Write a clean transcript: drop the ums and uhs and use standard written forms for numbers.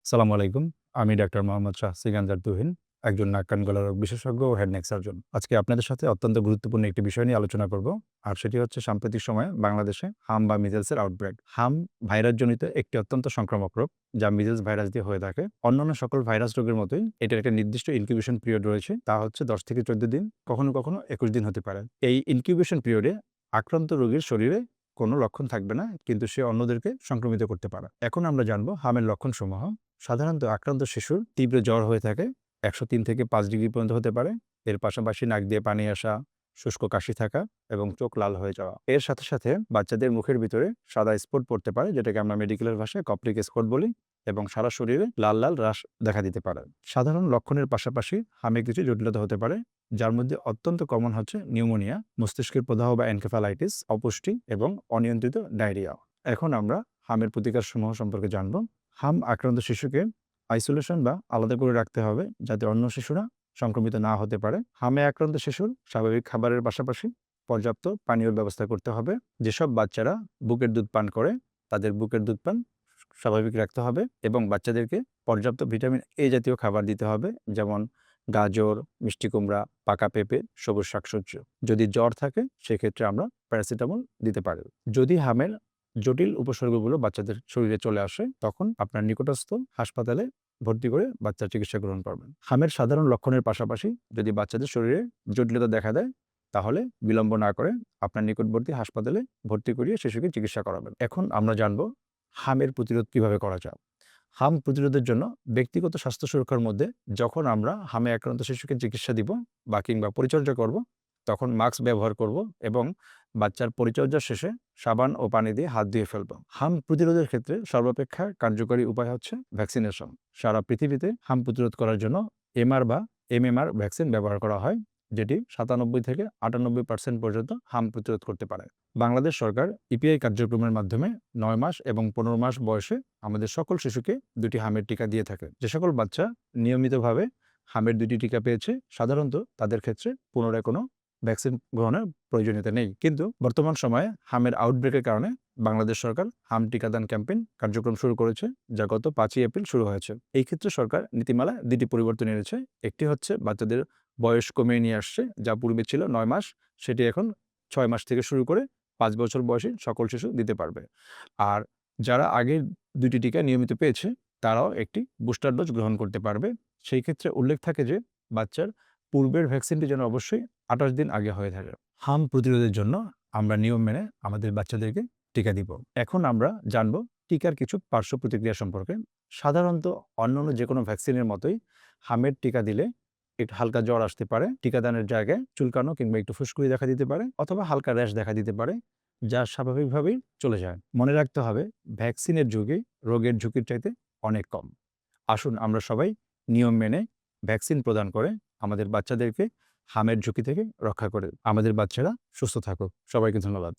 সালামু আলাইকুম। আমি ডাক্তার মোহাম্মদ শাহ সিকান্দার তুহিন, একজন নাক কান গলা রোগ বিশেষজ্ঞ ও হেড নেক সার্জন। আজকে আপনাদের সাথে অত্যন্ত গুরুত্বপূর্ণ একটি বিষয় নিয়ে আলোচনা করব। আর সেটি হচ্ছে সাম্প্রতিক সময়ে বাংলাদেশে হাম বা মিজেলসের আউটব্রেক। হাম ভাইরাসজনিত একটি অত্যন্ত সংক্রামক রোগ, যা মিজেলস ভাইরাস দিয়ে হয়ে থাকে। অন্যান্য সকল ভাইরাস রোগের মতোই এটার একটা নির্দিষ্ট ইনকিউবেশন পিরিয়ড রয়েছে, তা হচ্ছে 10 থেকে 14 দিন, কখনো, কখনো 21 দিন হতে পারে। এই ইনকিউবেশন পিরিয়ডে আক্রান্ত রোগীর শরীরে কোনো লক্ষণ থাকবে না, কিন্তু সে অন্যদেরকে সংক্রমিত করতে পারে। এখন আমরা জানব হামের লক্ষণসমূহ। সাধারণত আক্রান্ত শিশুর তীব্র জ্বর হয়ে থাকে, 103 থেকে 5 ডিগ্রি পর্যন্ত হতে পারে। এর পাশাপাশি নাক দিয়ে পানি আসা, শুষ্ক কাশি থাকা এবং চোখ লাল হয়ে যাওয়া। এর সাথে সাথে বাচ্চাদের মুখের ভিতরে সাদা স্পট পড়তে পারে, যেটাকে আমরা মেডিকেলের ভাষায় কপ্রিক স্পট বলি, এবং সারা শরীরে লাল লাল রাশ দেখা দিতে পারে। সাধারণ লক্ষণের পাশাপাশি হামে কিছু জটিলতা হতে পারে, যার মধ্যে অত্যন্ত কমন হচ্ছে নিউমোনিয়া, মস্তিষ্কের প্রদাহ বা এনকেফালাইটিস, অপুষ্টি এবং অনিয়ন্ত্রিত ডায়রিয়া। এখন আমরা হামের প্রতিকার সমূহ সম্পর্কে জানব। হাম আক্রান্ত শিশুকে আইসোলেশন বা আলাদা করে রাখতে হবে, যাতে অন্য শিশুরা সংক্রমিত না হতে পারে। হামে আক্রান্ত শিশুর স্বাভাবিক খাবারের পাশাপাশি পর্যাপ্ত পানীয়র ব্যবস্থা করতে হবে। যেসব বাচ্চারা বুকের দুধ পান করে, তাদের বুকের দুধ পান স্বাভাবিক রাখতে হবে এবং বাচ্চাদেরকে পর্যাপ্ত ভিটামিন এ জাতীয় খাবার দিতে হবে, যেমন গাজর, মিষ্টি কুমড়া, পাকা পেঁপে, সবুজ শাকসবজি। যদি জ্বর থাকে সেক্ষেত্রে আমরা প্যারাসিটামল দিতে পারি। যদি হামের জটিল উপসর্গগুলো বাচ্চাদের শরীরে চলে আসে, তখন আপনার নিকটস্থ হাসপাতালে ভর্তি করে বাচ্চার চিকিৎসা গ্রহণ করবেন। হামের সাধারণ লক্ষণের পাশাপাশি যদি বাচ্চাদের শরীরে জটিলতা দেখা দেয়, তাহলে বিলম্ব না করে আপনার নিকটবর্তী হাসপাতালে ভর্তি করিয়ে শিশুকে চিকিৎসা করাবেন। এখন আমরা জানব হামের প্রতিরোধ কিভাবে করা যায়। হাম প্রতিরোধের জন্য ব্যক্তিগত স্বাস্থ্য সুরক্ষার মধ্যে যখন আমরা হামে আক্রান্ত শিশুকে চিকিৎসা দিব বা কিংবা পরিচর্যা করব, তখন মাস্ক ব্যবহার করব এবং বাচ্চার পরিচর্যা শেষে সাবান ও পানি দিয়ে হাত ধুয়ে ফেলব। হাম প্রতিরোধের ক্ষেত্রে সর্বাপেক্ষা কার্যকরী উপায় হচ্ছে ভ্যাকসিনেশন। সারা পৃথিবীতে হাম প্রতিরোধ করার জন্য এমআর বা এমএমআর ভ্যাকসিন ব্যবহার করা হয়, যেটি 97 থেকে 98% পর্যন্ত হাম প্রতিরোধ করতে পারে। বাংলাদেশ সরকার ইপিআই কার্যক্রমের মাধ্যমে 9 মাস এবং 15 মাস বয়সে আমাদের সকল শিশুকে 2টি হামের টিকা দিয়ে থাকে। যে সকল বাচ্চা নিয়মিতভাবে হামের 2টি টিকা পেয়েছে, সাধারণত তাদের ক্ষেত্রে পুনরায় কোনো ভ্যাকসিন গ্রহণের প্রয়োজনীয়তা নেই। কিন্তু বর্তমান সময়ে হামের আউটব্রেকের কারণে বাংলাদেশ সরকার হাম টিকাদান ক্যাম্পেইন কার্যক্রম শুরু করেছে, যা গত 5ই এপ্রিল শুরু হয়েছে। এই ক্ষেত্রে সরকার নীতিমালায় 2টি পরিবর্তন এনেছে। একটি হচ্ছে বাচ্চাদের বয়স কমিয়ে নিয়ে আসছে, যা পূর্বে ছিল 9 মাস, সেটি এখন 6 মাস থেকে শুরু করে 5 বছর বয়সী সকল শিশু দিতে পারবে। আর যারা আগের 2টি টিকা নিয়মিত পেয়েছে, তারাও একটি বুস্টার ডোজ গ্রহণ করতে পারবে। সেই ক্ষেত্রে উল্লেখ থাকে যে বাচ্চার পূর্বের ভ্যাকসিনটি যেন অবশ্যই 28 দিন আগে হয়ে থাকে। হাম প্রতিরোধের জন্য আমরা নিয়ম মেনে আমাদের বাচ্চাদেরকে টিকা দিব। এখন আমরা জানব টিকার কিছু পার্শ্ব প্রতিক্রিয়া সম্পর্কে। সাধারণত অন্যান্য যে কোনো ভ্যাকসিনের মতোই হামের টিকা দিলে একটু হালকা জ্বর আসতে পারে, টিকাদানের জায়গায় চুলকানো কিংবা একটু ফুসকুড়ি দেখা দিতে পারে, অথবা হালকা র্যাশ দেখা দিতে পারে, যা স্বাভাবিকভাবেই চলে যায়। মনে রাখতে হবে, ভ্যাকসিনের ঝুঁকি রোগের ঝুঁকির চাইতে অনেক কম। আসুন আমরা সবাই নিয়ম মেনে ভ্যাকসিন প্রদান করে আমাদের বাচ্চাদেরকে হামের ঝুঁকি থেকে রক্ষা করে আমাদের বাচ্চারা সুস্থ থাকুক। সবাইকে ধন্যবাদ।